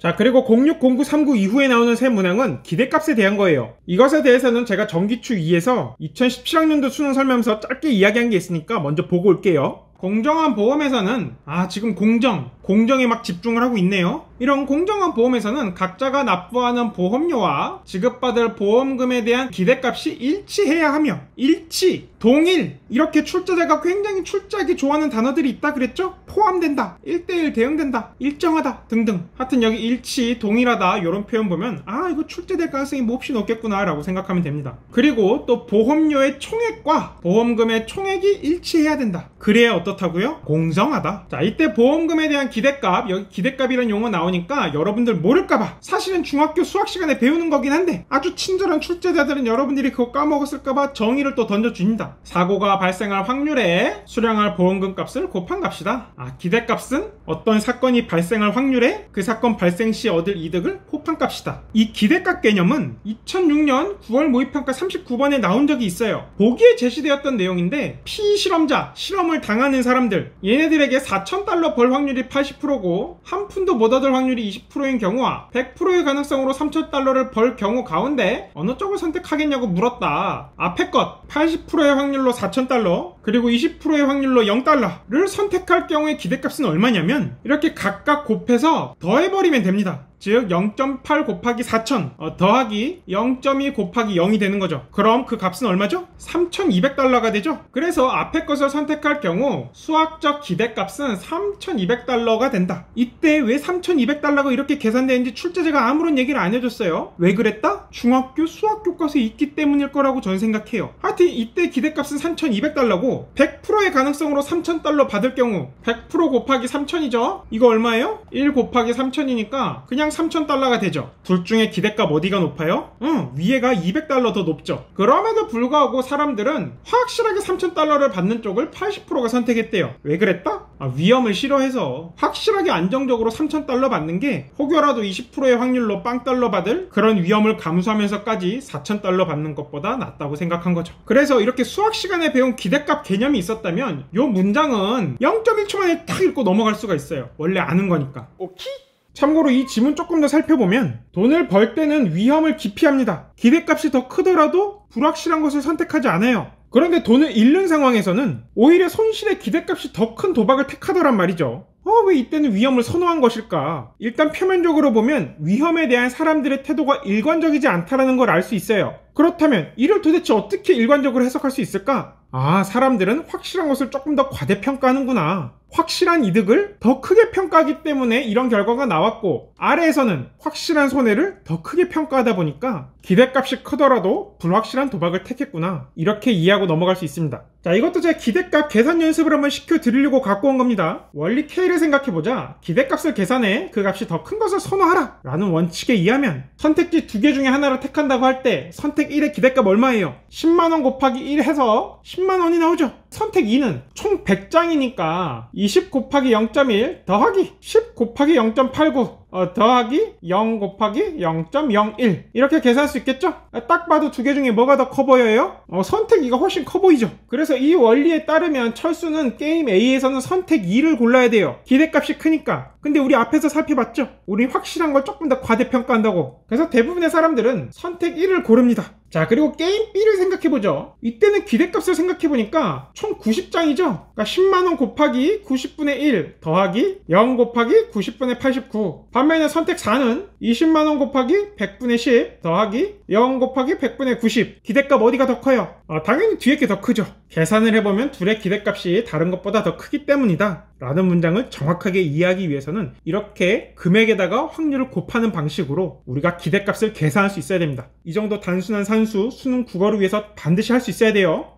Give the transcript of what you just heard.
자, 그리고 06, 09, 39 이후에 나오는 새 문항은 기대값에 대한 거예요. 이것에 대해서는 제가 정기추 2에서 2017학년도 수능 설명서 짧게 이야기한 게 있으니까 먼저 보고 올게요. 공정한 보험에서는 지금 공정에 막 집중을 하고 있네요. 이런 공정한 보험에서는 각자가 납부하는 보험료와 지급받을 보험금에 대한 기대값이 일치해야 하며 일치, 동일 이렇게 출제자가 굉장히 출제하기 좋아하는 단어들이 있다 그랬죠? 포함된다, 1:1 대응된다, 일정하다 등등. 하여튼 여기 일치, 동일하다 이런 표현 보면 이거 출제될 가능성이 몹시 높겠구나 라고 생각하면 됩니다. 그리고 또 보험료의 총액과 보험금의 총액이 일치해야 된다. 그래야 어떻다고요? 공정하다. 자, 이때 보험금에 대한 기대값, 여기 기대값이라는 용어 나오니까 여러분들 모를까봐 사실은 중학교 수학 시간에 배우는 거긴 한데 아주 친절한 출제자들은 여러분들이 그거 까먹었을까봐 정의를 또 던져줍니다. 사고가 발생할 확률에 수령할 보험금 값을 곱한 값이다. 기대값은 어떤 사건이 발생할 확률에 그 사건 발생 시 얻을 이득을 곱한 값이다. 이 기대값 개념은 2006년 9월 모의평가 39번에 나온 적이 있어요. 보기에 제시되었던 내용인데 피실험자, 실험을 당하는 사람들, 얘네들에게 $4,000 벌 확률이 80%고 한 푼도 못 얻을 확률이 20%인 경우와 100%의 가능성으로 $3,000를 벌 경우 가운데 어느 쪽을 선택하겠냐고 물었다. 앞에 것 80%의 확률로 $4,000 그리고 20%의 확률로 $0를 선택할 경우의 기대값은 얼마냐면 이렇게 각각 곱해서 더해버리면 됩니다. 즉 0.8 곱하기 4,000 더하기 0.2 곱하기 0이 되는 거죠. 그럼 그 값은 얼마죠? $3,200가 되죠. 그래서 앞에 것을 선택할 경우 수학적 기대값은 $3,200가 된다. 이때 왜 $3,200가 이렇게 계산되는지 출제자가 아무런 얘기를 안 해줬어요. 왜 그랬다? 중학교 수학 교과서에 있기 때문일 거라고 저는 생각해요. 하여튼 이때 기대값은 $3,200고 100%의 가능성으로 $3,000 받을 경우 100% 곱하기 3,000이죠. 이거 얼마예요? 1 곱하기 3,000이니까 그냥 $3,000가 되죠. 둘 중에 기대값 어디가 높아요? 위에가 $200 더 높죠. 그럼에도 불구하고 사람들은 확실하게 $3,000를 받는 쪽을 80%가 선택했대요. 왜 그랬다? 위험을 싫어해서 확실하게 안정적으로 $3,000 받는 게 혹여라도 20%의 확률로 $0 받을 그런 위험을 감수하면서까지 $4,000 받는 것보다 낫다고 생각한 거죠. 그래서 이렇게 수학 시간에 배운 기대값 개념이 있었다면 이 문장은 0.1초 만에 탁 읽고 넘어갈 수가 있어요. 원래 아는 거니까. 오케이? 참고로 이 지문 조금 더 살펴보면 돈을 벌 때는 위험을 기피합니다. 기대값이 더 크더라도 불확실한 것을 선택하지 않아요. 그런데 돈을 잃는 상황에서는 오히려 손실의 기대값이 더 큰 도박을 택하더란 말이죠. 왜 이때는 위험을 선호한 것일까? 일단 표면적으로 보면 위험에 대한 사람들의 태도가 일관적이지 않다는 걸 알 수 있어요. 그렇다면 이를 도대체 어떻게 일관적으로 해석할 수 있을까? 사람들은 확실한 것을 조금 더 과대평가하는구나. 확실한 이득을 더 크게 평가하기 때문에 이런 결과가 나왔고 아래에서는 확실한 손해를 더 크게 평가하다 보니까 기대값이 크더라도 불확실한 도박을 택했구나. 이렇게 이해하고 넘어갈 수 있습니다. 자, 이것도 제가 기대값 계산 연습을 한번 시켜드리려고 갖고 온 겁니다. 원리 K를 생각해보자. 기대값을 계산해 그 값이 더 큰 것을 선호하라 라는 원칙에 의하면 선택지 2개 중에 하나를 택한다고 할 때 선택 1의 기대값 얼마예요? 10만원 곱하기 1 해서 10만원이 나오죠. 선택 2는 총 100장이니까 20 곱하기 0.1 더하기 10 곱하기 0.89 더하기 0 곱하기 0.01 이렇게 계산할 수 있겠죠? 딱 봐도 두 개 중에 뭐가 더 커 보여요? 선택 2가 훨씬 커 보이죠? 그래서 이 원리에 따르면 철수는 게임 A에서는 선택 2를 골라야 돼요. 기대값이 크니까. 근데 우리 앞에서 살펴봤죠? 우리 확실한 걸 조금 더 과대평가한다고. 그래서 대부분의 사람들은 선택 1을 고릅니다. 자, 그리고 게임 B를 생각해보죠. 이때는 기대값을 생각해보니까 총 90장이죠? 그러니까 10만원 곱하기 90분의 1 더하기 0 곱하기 90분의 89. 반면에 선택 4는 20만원 곱하기 100분의 10 더하기 0 곱하기 100분의 90. 기대값 어디가 더 커요? 당연히 뒤에 게 더 크죠. 계산을 해보면 둘의 기대값이 다른 것보다 더 크기 때문이다 라는 문장을 정확하게 이해하기 위해서는 이렇게 금액에다가 확률을 곱하는 방식으로 우리가 기대값을 계산할 수 있어야 됩니다. 이 정도 단순한 산수, 수능 국어를 위해서 반드시 할 수 있어야 돼요.